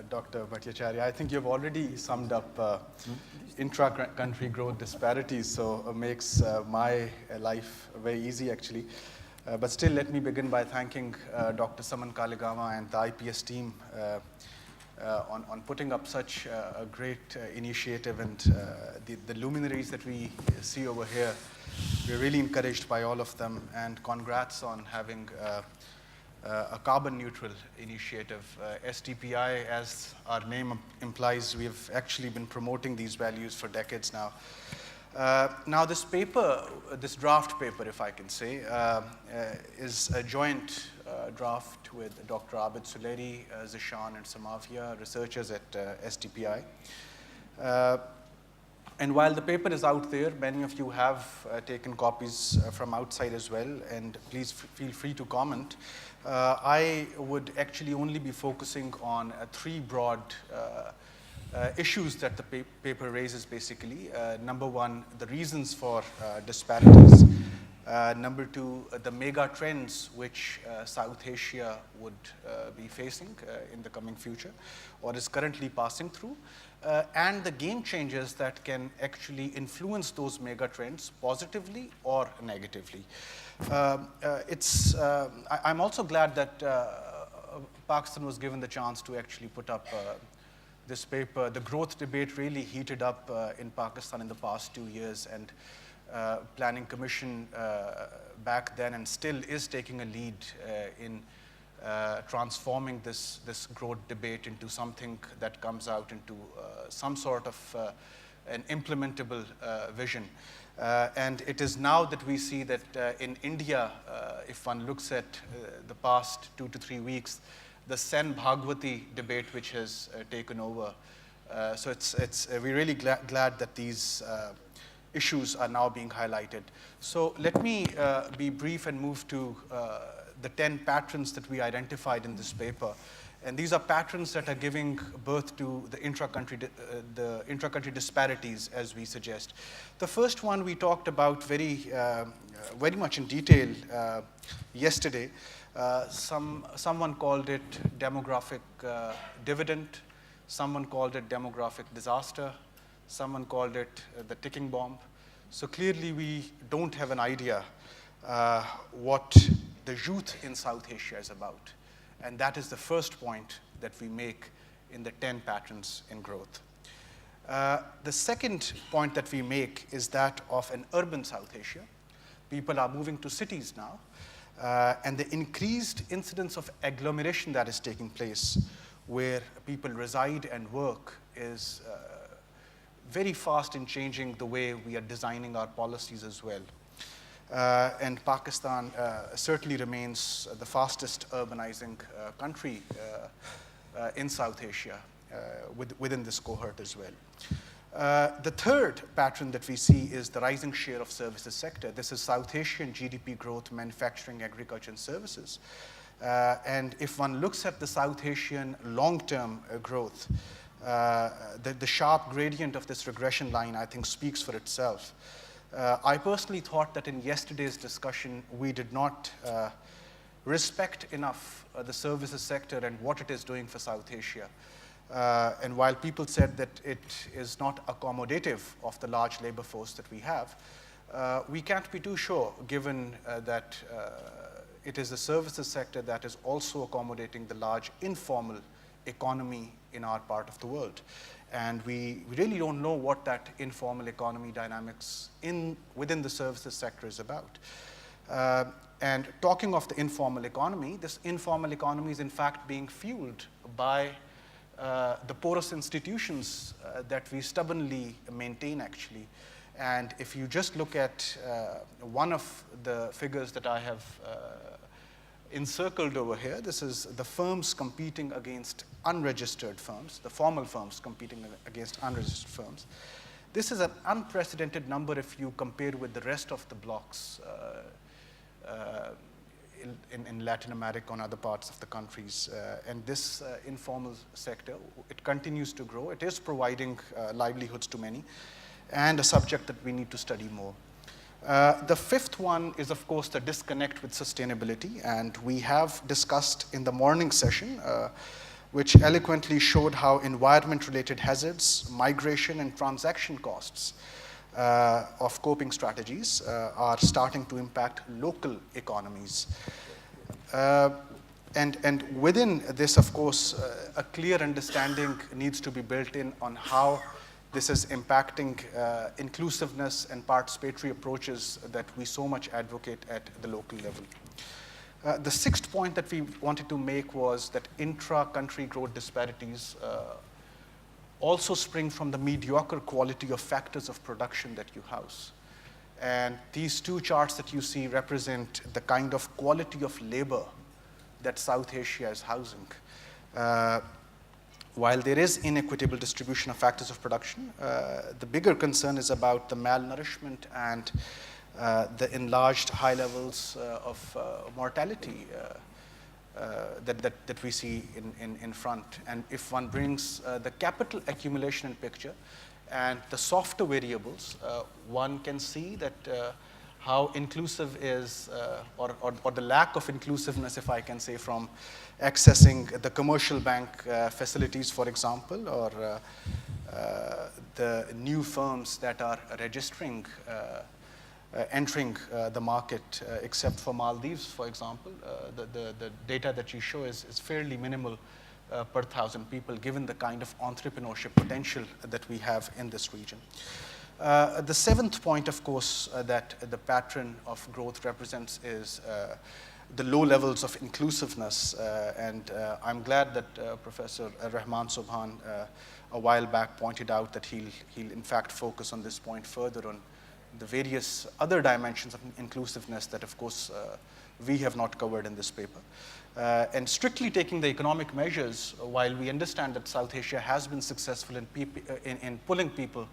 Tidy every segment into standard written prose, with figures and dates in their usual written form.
Dr. Bhattacharya. I think you've already summed up intra-country growth disparities, so it makes my life very easy, actually. But still, let me begin by thanking Dr. Saman Kaligama and the IPS team on putting up such a great initiative, and the luminaries that we see over here. We're really encouraged by all of them, and congrats on having a carbon neutral initiative. SDPI, as our name implies, we've actually been promoting these values for decades now. Now this paper, this draft paper, if I can say, is a joint draft with Dr. Abid Suleri, Zishan, and Samavia, researchers at SDPI. And while the paper is out there, many of you have taken copies from outside as well, and please feel free to comment. I would actually only be focusing on three broad issues that the paper raises, basically. Number one, the reasons for disparities. Number two, the mega trends which South Asia would be facing in the coming future, or is currently passing through. And the game changers that can actually influence those mega trends positively or negatively. I'm also glad that Pakistan was given the chance to actually put up this paper. The growth debate really heated up in Pakistan in the past 2 years, and Planning Commission back then and still is taking a lead in transforming this growth debate into something that comes out into some sort of an implementable vision. And it is now that we see that in India, if one looks at the past 2 to 3 weeks, the Sen Bhagwati debate which has taken over. So we're really glad that these issues are now being highlighted. So let me be brief and move to the 10 patterns that we identified in this paper. And these are patterns that are giving birth to the intra-country disparities, as we suggest. The first one we talked about very much in detail yesterday. Someone called it demographic dividend. Someone called it demographic disaster. Someone called it the ticking bomb. So clearly we don't have an idea what the youth in South Asia is about. And that is the first point that we make in the 10 patterns in growth. The second point that we make is that of an urban South Asia. People are moving to cities now. And the increased incidence of agglomeration that is taking place, where people reside and work, is very fast in changing the way we are designing our policies as well. And Pakistan certainly remains the fastest urbanizing country in South Asia within this cohort as well. The third pattern that we see is the rising share of services sector. This is South Asian GDP growth, manufacturing, agriculture, and services. And if one looks at the South Asian long-term growth, the sharp gradient of this regression line, I think, speaks for itself. I personally thought that in yesterday's discussion, we did not respect enough the services sector and what it is doing for South Asia. And while people said that it is not accommodative of the large labor force that we have, we can't be too sure, given that it is the services sector that is also accommodating the large informal economy in our part of the world. And we really don't know what that informal economy dynamics within the services sector is about. And talking of the informal economy, this informal economy is in fact being fueled by the porous institutions that we stubbornly maintain, actually. And if you just look at one of the figures that I have encircled over here, this is the firms competing against unregistered firms, the formal firms competing against unregistered firms. This is an unprecedented number if you compare with the rest of the blocks in Latin America and other parts of the countries. And this informal sector, it continues to grow. It is providing livelihoods to many, and a subject that we need to study more. The fifth one is, of course, the disconnect with sustainability, and we have discussed in the morning session which eloquently showed how environment-related hazards, migration, and transaction costs of coping strategies are starting to impact local economies. And within this, of course, a clear understanding needs to be built in on how this is impacting inclusiveness and participatory approaches that we so much advocate at the local level. The sixth point that we wanted to make was that intra-country growth disparities also spring from the mediocre quality of factors of production that you house. And these two charts that you see represent the kind of quality of labor that South Asia is housing. While there is inequitable distribution of factors of production, the bigger concern is about the malnourishment and the enlarged high levels of mortality that we see in front. And if one brings the capital accumulation in picture and the softer variables, one can see that how inclusive is, or the lack of inclusiveness, if I can say, from accessing the commercial bank facilities, for example, or the new firms that are registering, entering the market, except for Maldives, for example. The data that you show is fairly minimal per 1,000 people, given the kind of entrepreneurship potential that we have in this region. The seventh point, of course, that the pattern of growth represents is the low levels of inclusiveness. And I'm glad that Professor Rahman Subhan a while back pointed out that he'll in fact focus on this point further on the various other dimensions of inclusiveness that, of course, we have not covered in this paper. And strictly taking the economic measures, while we understand that South Asia has been successful in pulling people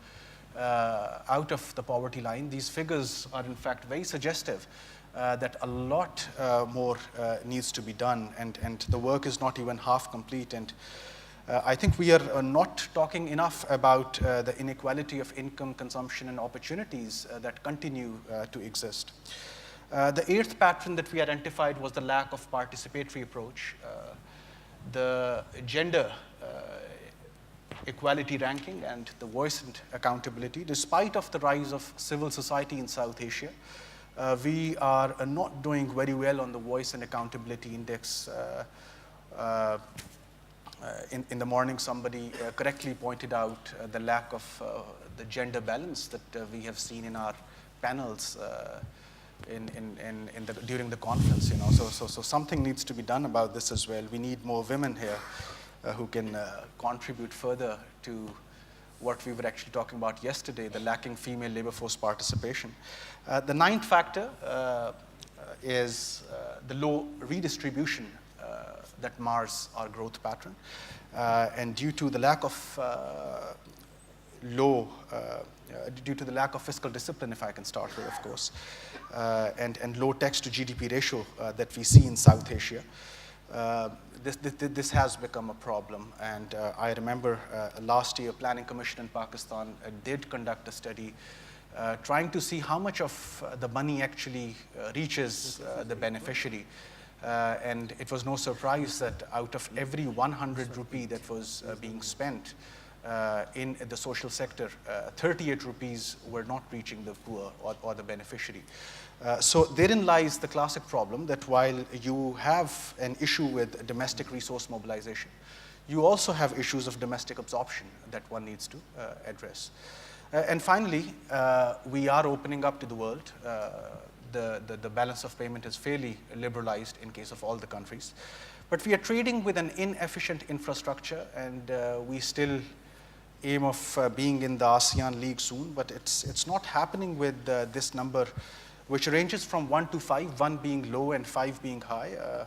out of the poverty line, these figures are in fact very suggestive that a lot more needs to be done, and the work is not even half complete. And I think we are not talking enough about the inequality of income, consumption, and opportunities that continue to exist. The eighth pattern that we identified was the lack of participatory approach. The gender equality ranking and the voice and accountability. Despite of the rise of civil society in South Asia, we are not doing very well on the voice and accountability index. In the morning, somebody correctly pointed out the lack of the gender balance that we have seen in our panels during the conference. So something needs to be done about this as well. We need more women here who can contribute further to what we were actually talking about yesterday, the lacking female labor force participation. The ninth factor is the low redistribution that mars our growth pattern. And due to the lack of fiscal discipline, if I can start with, of course, and low tax to GDP ratio that we see in South Asia, this has become a problem. And I remember last year, Planning Commission in Pakistan did conduct a study trying to see how much of the money actually reaches the beneficiary. And it was no surprise that out of every 100 rupee that was being spent in the social sector, 38 rupees were not reaching the poor or the beneficiary. So therein lies the classic problem that while you have an issue with domestic resource mobilization, you also have issues of domestic absorption that one needs to address. And finally, we are opening up to the world. The balance of payment is fairly liberalized in case of all the countries. But we are trading with an inefficient infrastructure, and we still aim of being in the ASEAN League soon, but it's not happening with this number, which ranges from 1 to 5, 1 being low and 5 being high.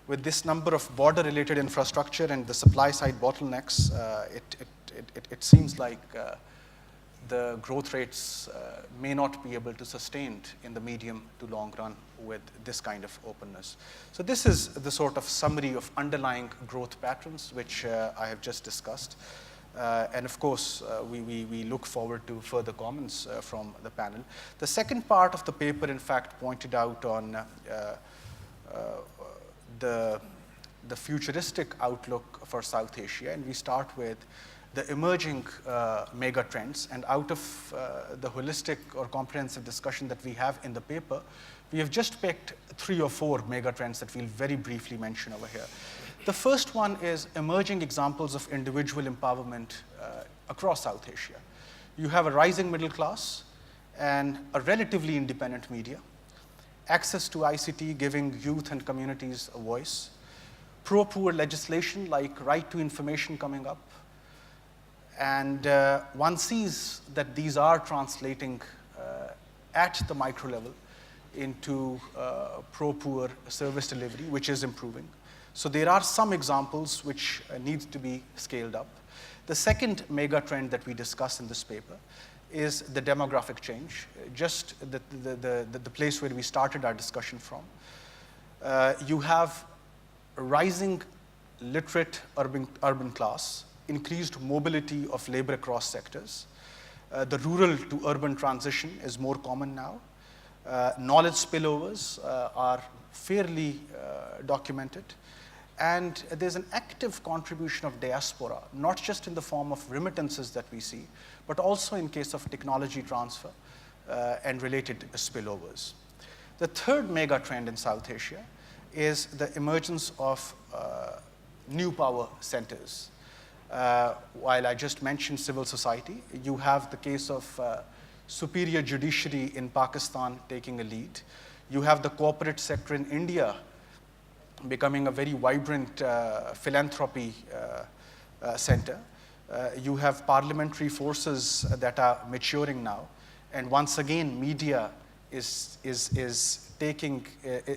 With this number of border-related infrastructure and the supply-side bottlenecks, it seems like the growth rates may not be able to sustain in the medium to long run with this kind of openness. So this is the sort of summary of underlying growth patterns, which I have just discussed. And of course, we look forward to further comments from the panel. The second part of the paper, in fact, pointed out on the the futuristic outlook for South Asia, and we start with the emerging mega trends. And out of the holistic or comprehensive discussion that we have in the paper, we have just picked 3 or 4 mega trends that we'll very briefly mention over here. The first one is emerging examples of individual empowerment across South Asia. You have a rising middle class and a relatively independent media, access to ICT giving youth and communities a voice, pro-poor legislation like right to information coming up, and one sees that these are translating at the micro level into pro-poor service delivery, which is improving. So there are some examples which need to be scaled up. The second mega trend that we discuss in this paper is the demographic change, just the place where we started our discussion from. You have a rising literate urban class, increased mobility of labor across sectors. The rural to urban transition is more common now. Knowledge spillovers are fairly documented. And there's an active contribution of diaspora, not just in the form of remittances that we see, but also in case of technology transfer and related spillovers. The third mega trend in South Asia is the emergence of new power centers. While I just mentioned civil society, you have the case of superior judiciary in Pakistan taking a lead. You have the corporate sector in India becoming a very vibrant philanthropy center. You have parliamentary forces that are maturing now. And once again, media is taking,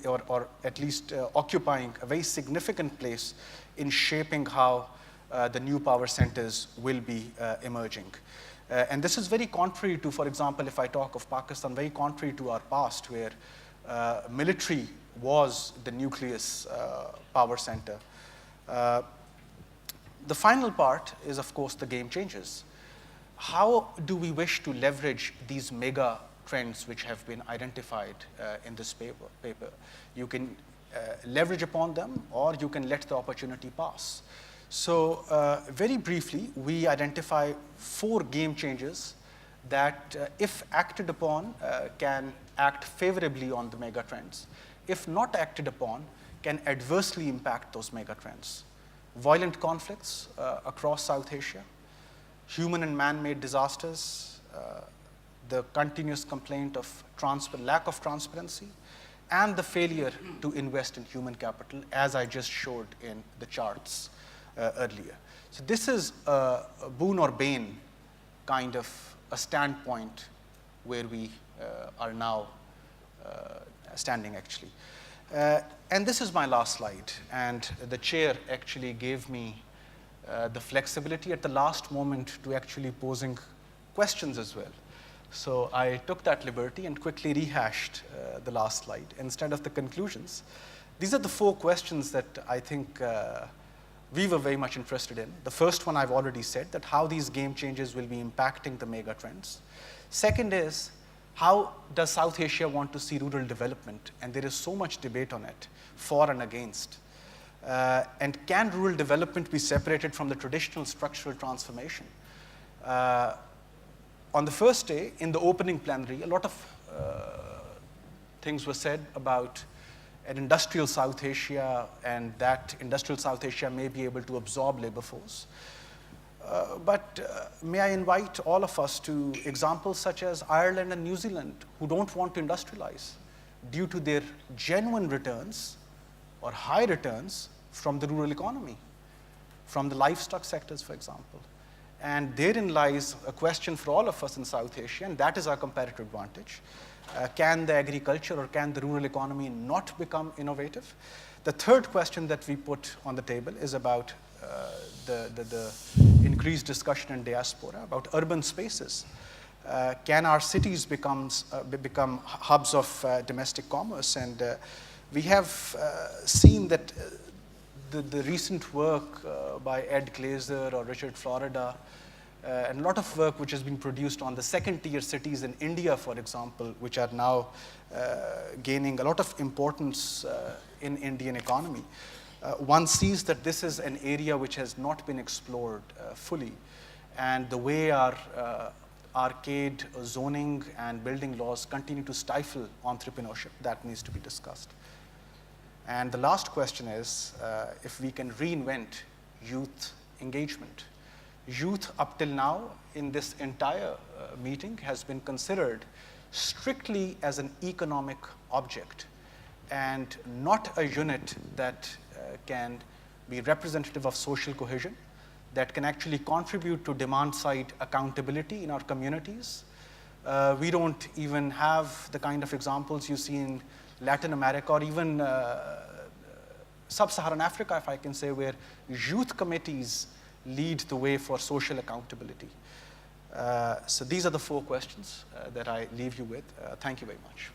or at least occupying a very significant place in shaping how the new power centers will be emerging. And this is very contrary to, for example, if I talk of Pakistan, very contrary to our past, where military was the nucleus power center. The final part is, of course, the game changes. How do we wish to leverage these mega trends which have been identified in this paper? You can leverage upon them, or you can let the opportunity pass. So very briefly, we identify 4 game changes that, if acted upon, can act favorably on the mega trends. If not acted upon, can adversely impact those mega trends. Violent conflicts across South Asia, human and man-made disasters, the continuous complaint of lack of transparency, and the failure to invest in human capital, as I just showed in the charts earlier. So this is a boon or bane kind of a standpoint where we are now standing, actually. And this is my last slide. And the chair actually gave me the flexibility at the last moment to actually posing questions as well. So I took that liberty and quickly rehashed the last slide instead of the conclusions. These are the 4 questions that I think we were very much interested in. The first one I've already said, that how these game changes will be impacting the mega trends. Second is, how does South Asia want to see rural development? And there is so much debate on it, for and against. And can rural development be separated from the traditional structural transformation? On the first day, in the opening plenary, a lot of things were said about an industrial South Asia, and that industrial South Asia may be able to absorb labor force. But may I invite all of us to examples such as Ireland and New Zealand, who don't want to industrialize due to their genuine returns or high returns from the rural economy, from the livestock sectors, for example. And therein lies a question for all of us in South Asia, and that is our comparative advantage. Can the agriculture or can the rural economy not become innovative? The third question that we put on the table is about the increased discussion in diaspora, about urban spaces. Can our cities become hubs of domestic commerce? And we have seen that the recent work by Ed Glazer or Richard Florida, and a lot of work which has been produced on the second-tier cities in India, for example, which are now gaining a lot of importance in Indian economy, one sees that this is an area which has not been explored fully. And the way our arcade zoning and building laws continue to stifle entrepreneurship, that needs to be discussed. And the last question is if we can reinvent youth engagement. Youth up till now in this entire meeting has been considered strictly as an economic object and not a unit that can be representative of social cohesion, that can actually contribute to demand-side accountability in our communities. We don't even have the kind of examples you see in Latin America or even Sub-Saharan Africa, if I can say, where youth committees lead the way for social accountability. So these are the 4 questions that I leave you with. Thank you very much.